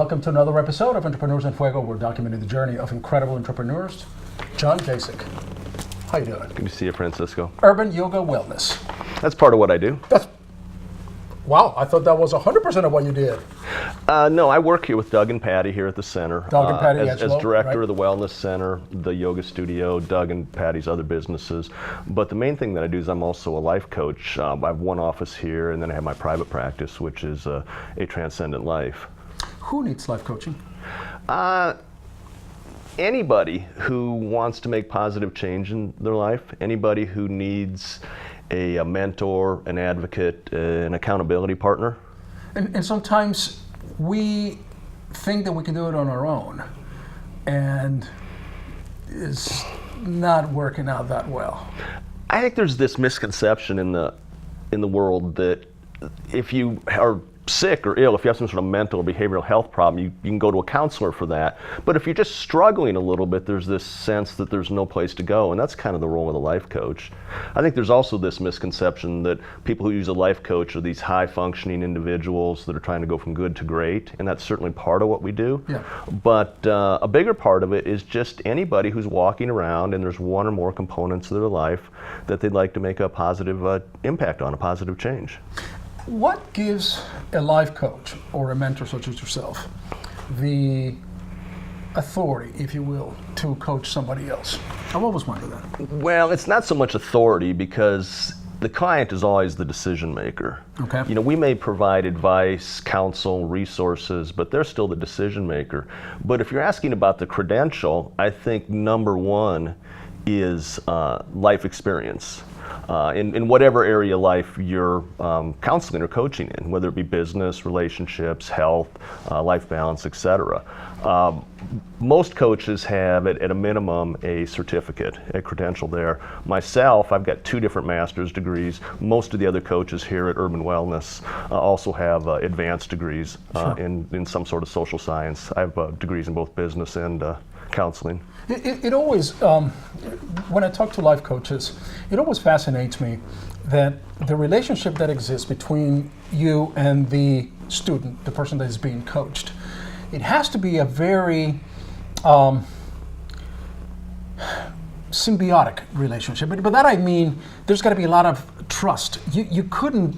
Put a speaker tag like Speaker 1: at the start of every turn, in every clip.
Speaker 1: welcome to another episode of Entrepreneurs in Fuego. We're documenting the journey of incredible entrepreneurs. John Jaksich, how you doing?
Speaker 2: Good to see you, Francisco.
Speaker 1: Urban Yoga Wellness.
Speaker 2: That's part of what I do.
Speaker 1: Wow, I thought that was 100% of what you did.
Speaker 2: No, I work here with Doug and Patty here at the center.
Speaker 1: Doug and Patty
Speaker 2: as director of the Wellness Center, the yoga studio, Doug and Patty's other businesses. But the main thing that I do is I'm also a life coach. I have one office here, and then I have my private practice, which is a transcendent life.
Speaker 1: Who needs life coaching?
Speaker 2: Anybody who wants to make positive change in their life, anybody who needs a mentor, an advocate, an accountability partner.
Speaker 1: And sometimes we think that we can do it on our own, and it's not working out that well.
Speaker 2: I think there's this misconception in the world that if you are sick or ill, if you have some sort of mental or behavioral health problem, you can go to a counselor for that. But if you're just struggling a little bit, there's this sense that there's no place to go, and that's kind of the role of the life coach. I think there's also this misconception that people who use a life coach are these high-functioning individuals that are trying to go from good to great, and that's certainly part of what we do.
Speaker 1: Yeah.
Speaker 2: But a bigger part of it is just anybody who's walking around and there's one or more components of their life that they'd like to make a positive impact on, a positive change.
Speaker 1: What gives a life coach or a mentor such as yourself the authority, if you will, to coach somebody else? I've always wondered that.
Speaker 2: Well, it's not so much authority because the client is always the decision maker.
Speaker 1: Okay.
Speaker 2: You know, we may provide advice, counsel, resources, but they're still the decision maker. But if you're asking about the credential, I think number one is life experience. In whatever area of life you're counseling or coaching in, whether it be business, relationships, health, life balance, etc. Most coaches have, at a minimum, a certificate, a credential there. Myself, I've got 2 different master's degrees. Most of the other coaches here at Urban Wellness also have advanced degrees
Speaker 1: Sure.
Speaker 2: in some sort of social science. I have degrees in both business and counseling.
Speaker 1: It always, when I talk to life coaches, it always fascinates me that the relationship that exists between you and the student, the person that is being coached, it has to be a very symbiotic relationship. But by that I mean there's got to be a lot of trust. You couldn't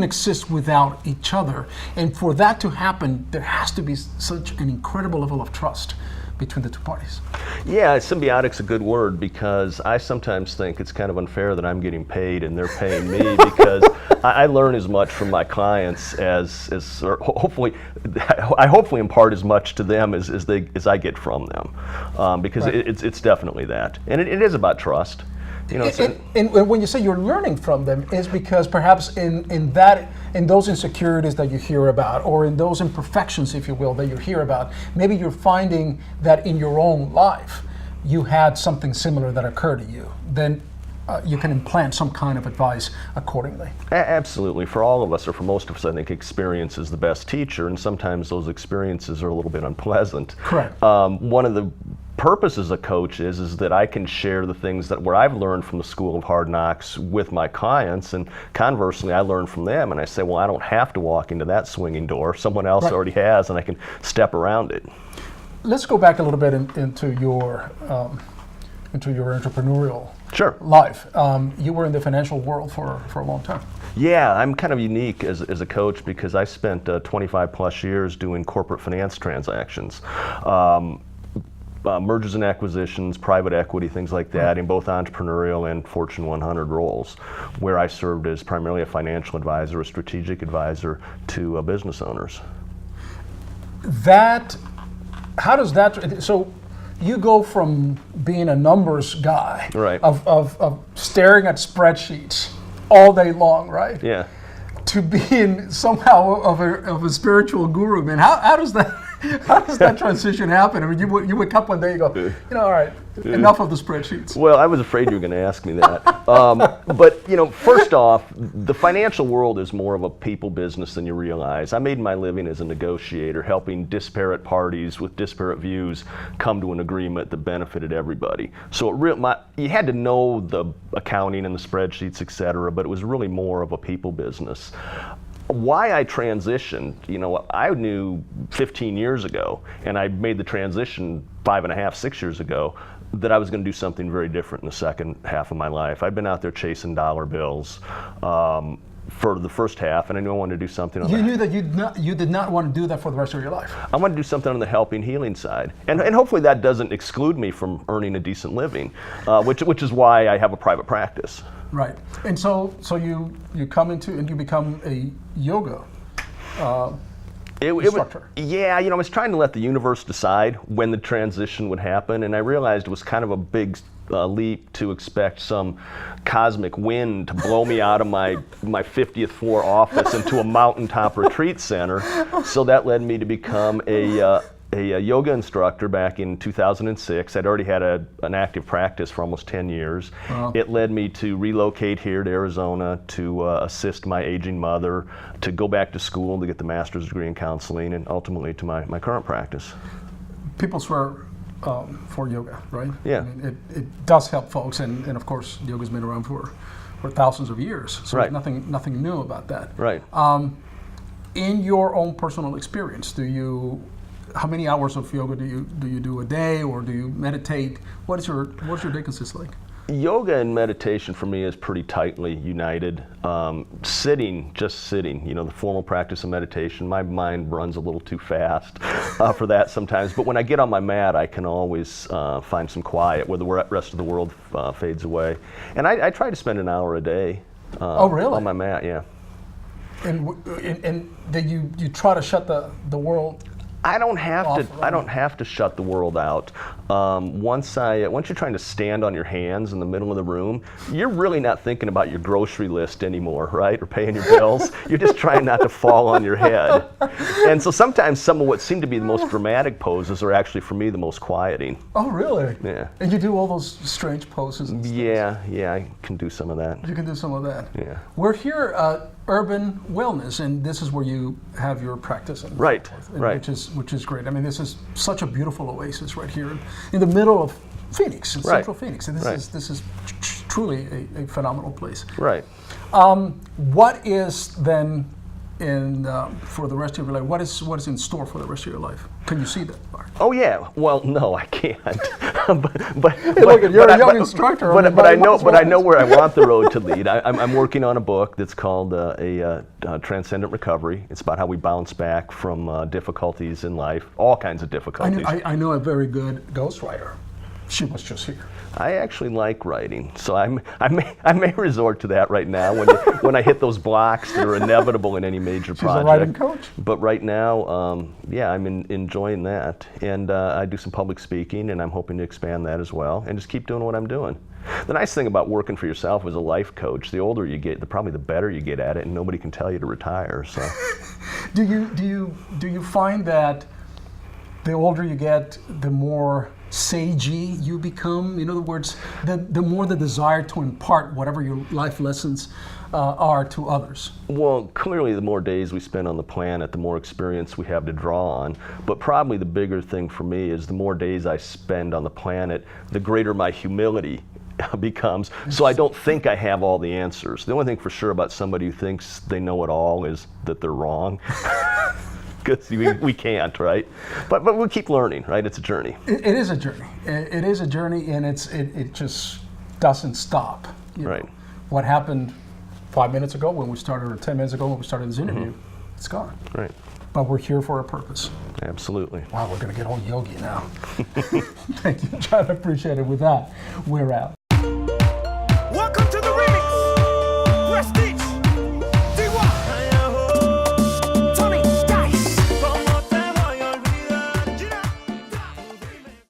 Speaker 1: exist without each other, and for that to happen, there has to be such an incredible level of trust between the 2 parties.
Speaker 2: Yeah, symbiotic's a good word because I sometimes think it's kind of unfair that I'm getting paid and they're paying me because I learn as much from my clients as or hopefully impart as much to them as I get from them because
Speaker 1: Right.
Speaker 2: it's definitely that, and it is about trust. You know,
Speaker 1: and when you say you're learning from them, is because perhaps in those insecurities that you hear about, or in those imperfections, if you will, that you hear about, maybe you're finding that in your own life you had something similar that occurred to you. Then you can implant some kind of advice accordingly.
Speaker 2: Absolutely. For all of us, or for most of us, I think experience is the best teacher, and sometimes those experiences are a little bit unpleasant.
Speaker 1: Correct.
Speaker 2: One of the purposes of coach is that I can share the things where I've learned from the School of Hard Knocks with my clients, and conversely I learn from them, and I say, well, I don't have to walk into that swinging door. Someone else
Speaker 1: Right.
Speaker 2: already has, and I can step around it.
Speaker 1: Let's go back a little bit into your entrepreneurial
Speaker 2: Sure.
Speaker 1: life. You were in the financial world for a long time.
Speaker 2: Yeah, I'm kind of unique as a coach because I spent 25 plus years doing corporate finance transactions. Mergers and acquisitions, private equity, things like that, in both entrepreneurial and Fortune 100 roles, where I served as primarily a financial advisor, a strategic advisor to business owners.
Speaker 1: How does that, so you go from being a numbers guy,
Speaker 2: Right.
Speaker 1: of staring at spreadsheets all day long, right?
Speaker 2: Yeah.
Speaker 1: To being somehow of a spiritual guru, man. How does that transition happen? I mean, you wake up one day, you go, all right, enough of the spreadsheets.
Speaker 2: Well, I was afraid you were going to ask me that. But, first off, the financial world is more of a people business than you realize. I made my living as a negotiator, helping disparate parties with disparate views come to an agreement that benefited everybody. So you had to know the accounting and the spreadsheets, et cetera, but it was really more of a people business. Why I transitioned, I knew 15 years ago, and I made the transition 5.5, 6 years ago, that I was going to do something very different in the second half of my life. I've been out there chasing dollar bills for the first half, and I knew I wanted to do something on
Speaker 1: You knew that you did not want to do that for the rest of your life.
Speaker 2: I wanted to do something on the helping, healing side. And hopefully that doesn't exclude me from earning a decent living, which is why I have a private practice.
Speaker 1: Right. And so you come into and you become a yoga instructor.
Speaker 2: I was trying to let the universe decide when the transition would happen, and I realized it was kind of a big leap to expect some cosmic wind to blow me out of my 50th floor office into a mountaintop retreat center. So that led me to become a yoga instructor back in 2006. I'd already had an active practice for almost 10 years. Wow. It led me to relocate here to Arizona to assist my aging mother, to go back to school to get the master's degree in counseling, and ultimately to my current practice.
Speaker 1: People swear for yoga, right?
Speaker 2: Yeah.
Speaker 1: I mean, it does help folks, and of course yoga's been around for thousands of years, so
Speaker 2: right.
Speaker 1: There's nothing new about that.
Speaker 2: Right.
Speaker 1: In your own personal experience, how many hours of yoga do you do a day, or do you meditate? What's your day consist like?
Speaker 2: Yoga and meditation for me is pretty tightly united. Just sitting, the formal practice of meditation, my mind runs a little too fast for that sometimes. But when I get on my mat, I can always find some quiet where the rest of the world fades away. And I try to spend an hour a day on my mat, yeah.
Speaker 1: And then you try to shut the world.
Speaker 2: I don't have to shut the world out. Once you're trying to stand on your hands in the middle of the room, you're really not thinking about your grocery list anymore, right? Or paying your bills. You're just trying not to fall on your head. And so sometimes some of what seem to be the most dramatic poses are actually, for me, the most quieting.
Speaker 1: Oh, really?
Speaker 2: Yeah.
Speaker 1: And you do all those strange poses and stuff?
Speaker 2: Yeah, I can do some of that.
Speaker 1: You can do some of that?
Speaker 2: Yeah.
Speaker 1: We're here at Urban Wellness, and this is where you have your practice. And
Speaker 2: right,
Speaker 1: so forth,
Speaker 2: right.
Speaker 1: Which is great. I mean, this is such a beautiful oasis right here in the middle of Phoenix, in Central Phoenix. And this is truly a phenomenal place.
Speaker 2: Right.
Speaker 1: What is then for the rest of your life? What is in store for the rest of your life? Can you see that?
Speaker 2: Oh yeah. Well, no, I can't.
Speaker 1: You're a young instructor.
Speaker 2: But I know where I want the road to lead. I'm working on a book that's called a Transcendent Recovery. It's about how we bounce back from difficulties in life, all kinds of difficulties.
Speaker 1: I know a very good ghostwriter. She was just here.
Speaker 2: I actually like writing, so I may resort to that right now when I hit those blocks that are inevitable in any major project.
Speaker 1: She's a writing coach.
Speaker 2: But right now, I'm enjoying that, and I do some public speaking, and I'm hoping to expand that as well, and just keep doing what I'm doing. The nice thing about working for yourself as a life coach, the older you get, probably the better you get at it, and nobody can tell you to retire. So,
Speaker 1: do you find that the older you get, the more sagey you become? In other words, the more the desire to impart whatever your life lessons are to others.
Speaker 2: Well, clearly the more days we spend on the planet, the more experience we have to draw on. But probably the bigger thing for me is the more days I spend on the planet, the greater my humility becomes. So I don't think I have all the answers. The only thing for sure about somebody who thinks they know it all is that they're wrong. Because we can't, right? But we keep learning, right? It's a journey.
Speaker 1: It is a journey. It is a journey, and it just doesn't stop.
Speaker 2: Right.
Speaker 1: What happened 5 minutes ago when we started, or 10 minutes ago when we started this interview, it's gone.
Speaker 2: Right.
Speaker 1: But we're here for a purpose.
Speaker 2: Absolutely.
Speaker 1: Wow, we're going to get all yogi now. Thank you, John. I appreciate it. With that, we're out.